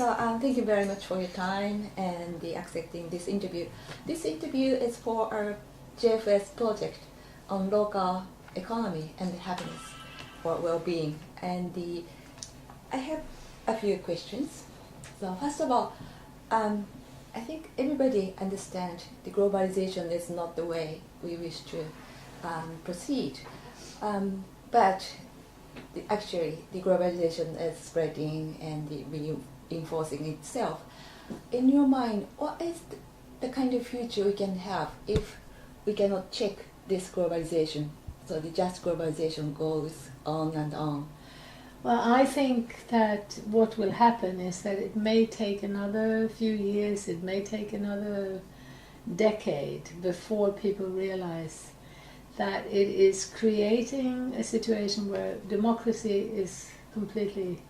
So thank you very much for your time and accepting this interview. This interview is for our JFS project on local economy and happiness or well-being. And I have a few questions. So first of all, I think everybody understands the globalization is not the way we wish to proceed. But actually, the globalization is spreading and reinforcing itself. In your mind, what is the kind of future we can have if we cannot check this globalization? So the just globalization goes on and on. Well, I think that what will happen is that it may take another few years, it may take another decade before people realize that it is creating a situation where democracy is completely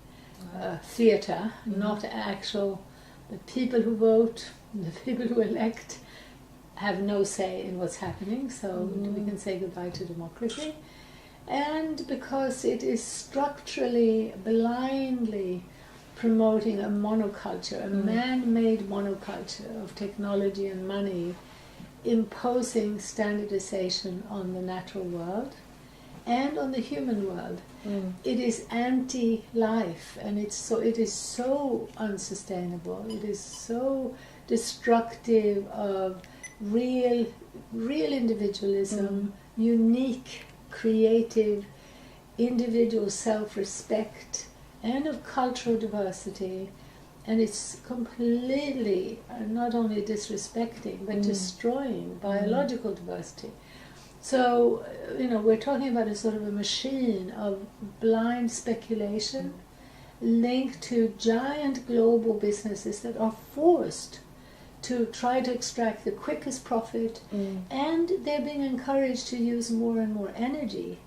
theater, not actual. The people who vote, the people who elect have no say in what's happening, so we can say goodbye to democracy. And because it is structurally, blindly promoting a monoculture, a man-made monoculture of technology and money, imposing standardization on the natural world and on the human world. It is anti-life, and it is so unsustainable. It is so destructive of real individualism, unique, creative, individual self-respect, and of cultural diversity. And it's completely not only disrespecting, but destroying biological diversity. So, we're talking about a sort of a machine of blind speculation linked to giant global businesses that are forced to try to extract the quickest profit, and they're being encouraged to use more and more energy.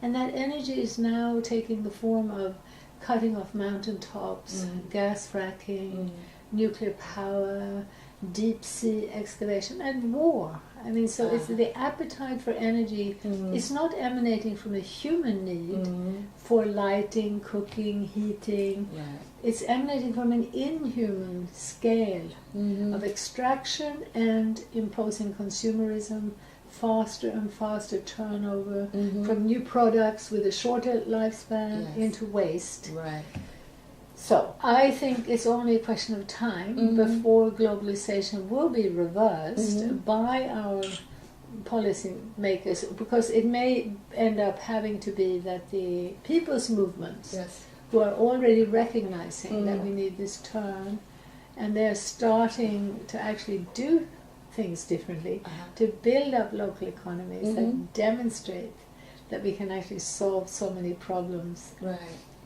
And that energy is now taking the form of cutting off mountaintops, gas fracking, nuclear power, deep sea excavation, and war. I mean, so it's the appetite for energy is not emanating from a human need for lighting, cooking, heating. It's emanating from an inhuman scale of extraction and imposing consumerism, faster and faster turnover from new products with a shorter lifespan into waste. Right. So I think it's only a question of time before globalization will be reversed by our policy makers, because it may end up having to be that the people's movements who are already recognizing that we need this turn, and they're starting to actually do things differently, to build up local economies that demonstrate that we can actually solve so many problems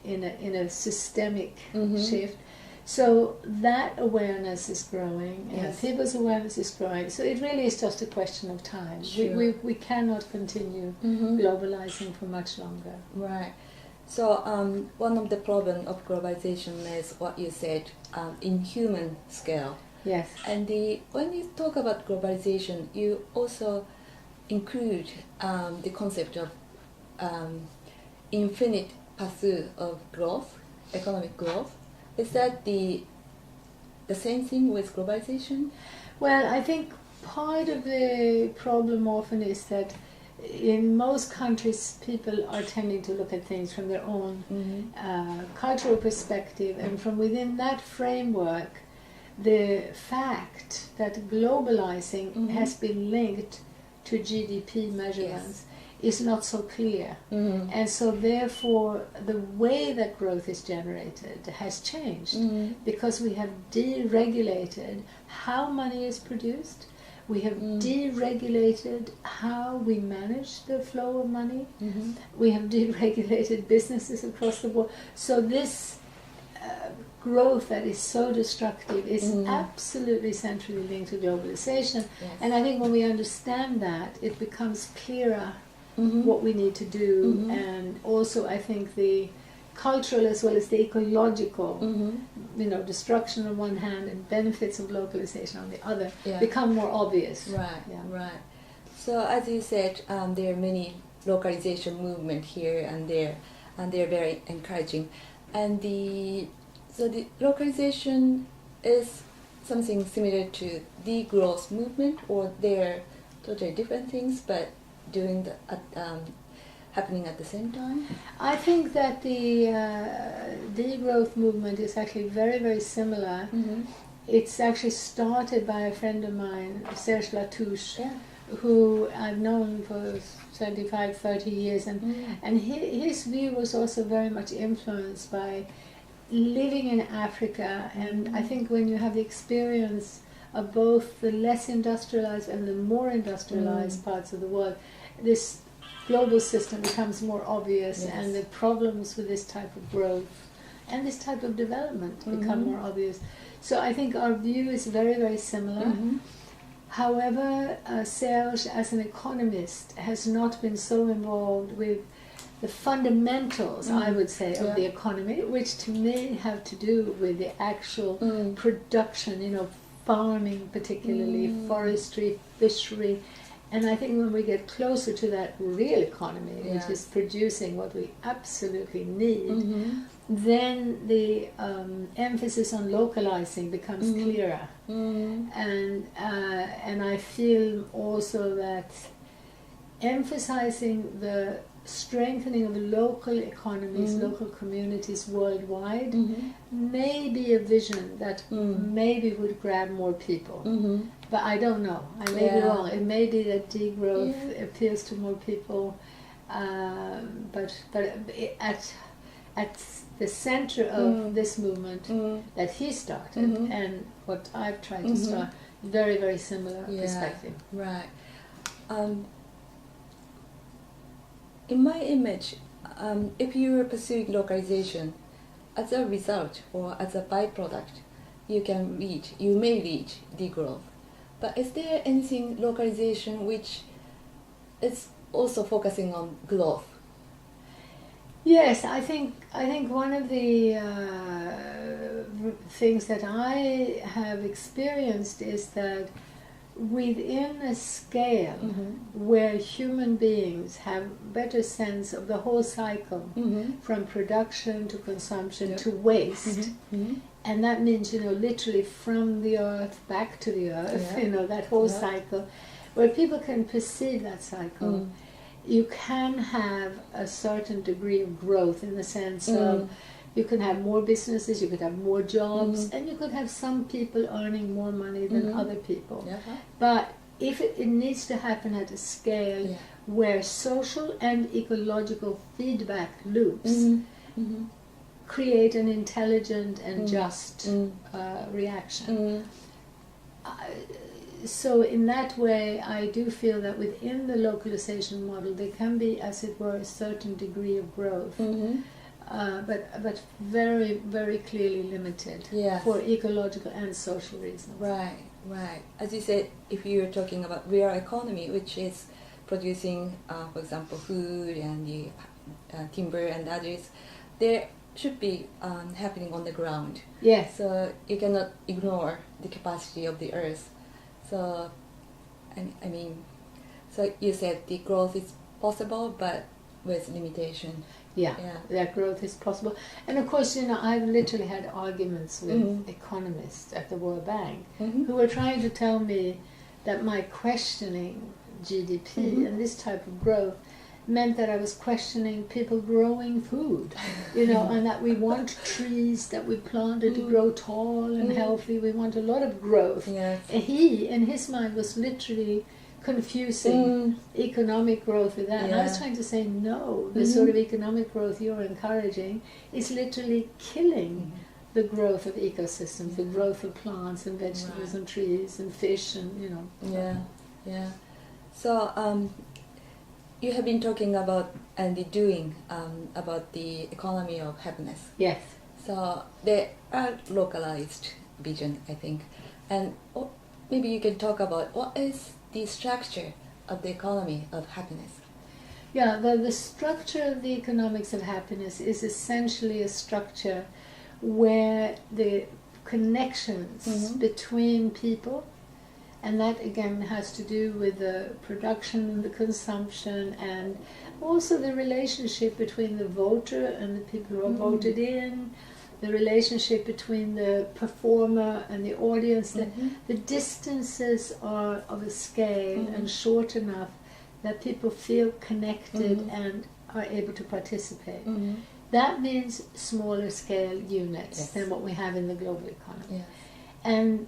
in a systemic shift. So that awareness is growing, and people's awareness is growing. So it really is just a question of time. We cannot continue globalizing for much longer. Right. So one of the problems of globalization is what you said, in human scale. Yes. And when you talk about globalization, you also include the concept of infinite pursuit of growth, economic growth. Is that the same thing with globalization? Well, I think part of the problem often is that in most countries people are tending to look at things from their own cultural perspective, and from within that framework the fact that globalizing has been linked to GDP measurements is not so clear. And so therefore the way that growth is generated has changed, because we have deregulated how money is produced, we have deregulated how we manage the flow of money, we have deregulated businesses across the board. So this growth that is so destructive is absolutely centrally linked to globalization. And I think when we understand that, it becomes clearer what we need to do, and also I think the cultural as well as the ecological, destruction on one hand and benefits of localization on the other become more obvious. Right. So as you said, there are many localization movement here and there, and they're very encouraging. And So the localization is something similar to degrowth movement, or they're totally different things, but doing happening at the same time? I think that the degrowth movement is actually very, very similar. Mm-hmm. It's actually started by a friend of mine, Serge Latouche, Yeah. who I've known for 25, 30 years, and his view was also very much influenced by living in Africa, and I think when you have the experience of both the less industrialized and the more industrialized parts of the world, this global system becomes more obvious, Yes. and the problems with this type of growth and this type of development become more obvious. So I think our view is very, very similar. Mm-hmm. However, Serge, as an economist, has not been so involved with the fundamentals, I would say, of the economy, which to me have to do with the actual production, farming particularly, forestry, fishery. And I think when we get closer to that real economy, which is producing what we absolutely need, then the emphasis on localizing becomes clearer. And I feel also that emphasizing the strengthening of the local economies, local communities worldwide, may be a vision that maybe would grab more people. But I don't know. I may be wrong. It may be that degrowth appeals to more people, but at the center of this movement that he started and what I've tried to start, very, very similar perspective. Right. In my image, if you are pursuing localization, as a result or as a byproduct, you may reach degrowth. But is there anything localization which is also focusing on growth? Yes, I think one of the things that I have experienced is that within a scale where human beings have better sense of the whole cycle, from production to consumption to waste, and that means literally from the earth back to the earth, that whole cycle, where people can perceive that cycle, you can have a certain degree of growth in the sense of you can have more businesses, you could have more jobs, and you could have some people earning more money than other people. But if it needs to happen at a scale where social and ecological feedback loops create an intelligent and just reaction. So in that way, I do feel that within the localization model, there can be, as it were, a certain degree of growth. But very, very clearly limited for ecological and social reasons. Right, right. As you said, if you're talking about real economy, which is producing, for example, food and the timber and others, there should be happening on the ground. Yes. So you cannot ignore the capacity of the earth. So, I mean, so you said the growth is possible, but with limitation. Yeah, that growth is possible. And of course, I've literally had arguments with economists at the World Bank who were trying to tell me that my questioning GDP and this type of growth meant that I was questioning people growing food, and that we want trees that we planted to grow tall and healthy. We want a lot of growth. Yes. And he, in his mind, was literally confusing economic growth with that. And I was trying to say, no, the sort of economic growth you're encouraging is literally killing the growth of ecosystems, the growth of plants and vegetables and trees and fish and, Yeah. So you have been talking about and doing about the economy of happiness. Yes. So there are localized vision, I think. And maybe you can talk about what is the structure of the economy of happiness. Yeah, the structure of the economics of happiness is essentially a structure where the connections between people, and that again has to do with the production, the consumption, and also the relationship between the voter and the people who are voted in, the relationship between the performer and the audience, Mm-hmm. the distances are of a scale Mm-hmm. and short enough that people feel connected Mm-hmm. and are able to participate. Mm-hmm. That means smaller scale units Yes. than what we have in the global economy. Yes. And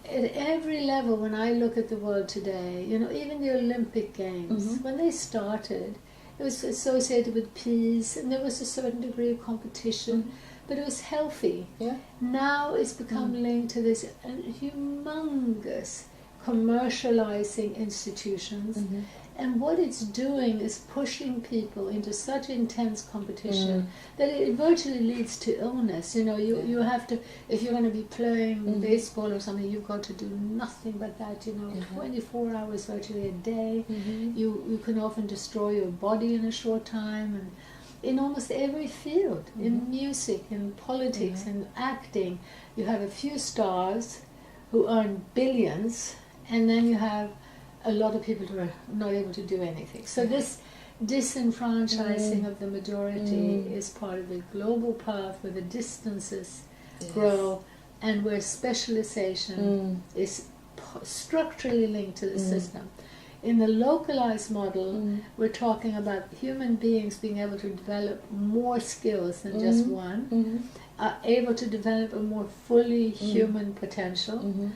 at every level, when I look at the world today, you know, even the Olympic Games, Mhm. when they started, it was associated with peace, and there was a certain degree of competition, but it was healthy. Yeah. Now it's become linked to this humongous commercializing institutions, Mm-hmm. and what it's doing is pushing people into such intense competition that it virtually leads to illness. You know, you have to, if you're going to be playing baseball or something, you've got to do nothing but that, you know, 24 hours virtually a day. Mm-hmm. You can often destroy your body in a short time, and in almost every field, in music, in politics, in acting, you have a few stars who earn billions, and then you have a lot of people who are not able to do anything. So this disenfranchising of the majority is part of the global path where the distances grow and where specialization is structurally linked to the system. In the localized model, we're talking about human beings being able to develop more skills than just one, are able to develop a more fully human potential,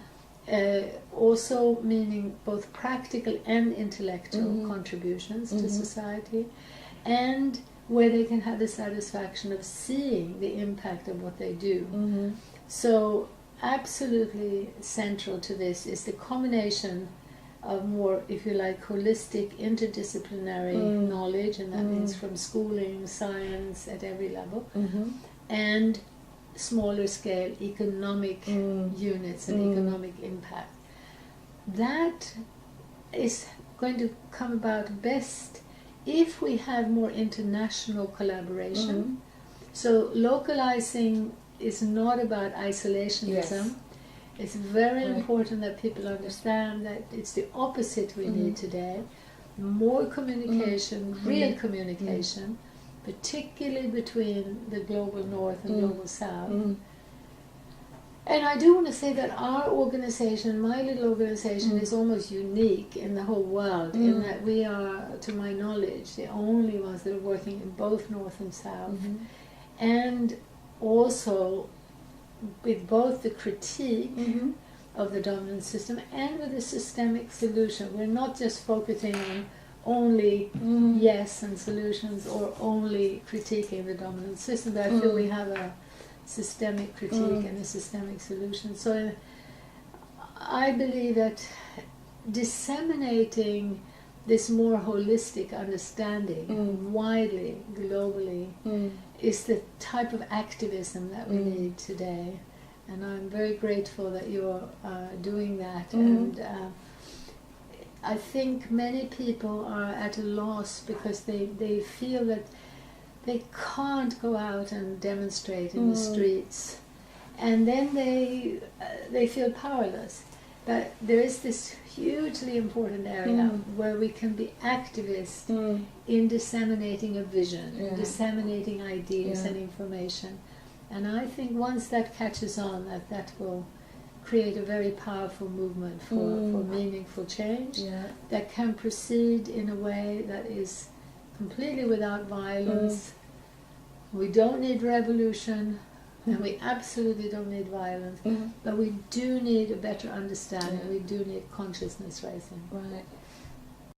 also meaning both practical and intellectual contributions to society, and where they can have the satisfaction of seeing the impact of what they do. So absolutely central to this is the combination of more, if you like, holistic, interdisciplinary knowledge, and that means from schooling, science at every level, and smaller scale economic units and economic impact. That is going to come about best if we have more international collaboration. So localizing is not about isolationism. Yes. It's very important that people understand that it's the opposite we need today. More communication, real communication, particularly between the global north and global south. And I do want to say that our organization, my little organization, is almost unique in the whole world in that we are, to my knowledge, the only ones that are working in both north and south. And also with both the critique of the dominant system and with the systemic solution. We're not just focusing on only yes and solutions or only critiquing the dominant system, but I feel we have a systemic critique and a systemic solution. So I believe that disseminating this more holistic understanding widely, globally, is the type of activism that we need today. And I'm very grateful that you're doing that. And I think many people are at a loss because they feel that they can't go out and demonstrate in the streets. And then they feel powerless. But there is this hugely important area where we can be activists in disseminating a vision, disseminating ideas and information. And I think once that catches on, that will create a very powerful movement for meaningful change that can proceed in a way that is completely without violence. We don't need revolution, and we absolutely don't need violence, but we do need a better understanding. We do need consciousness raising. Right.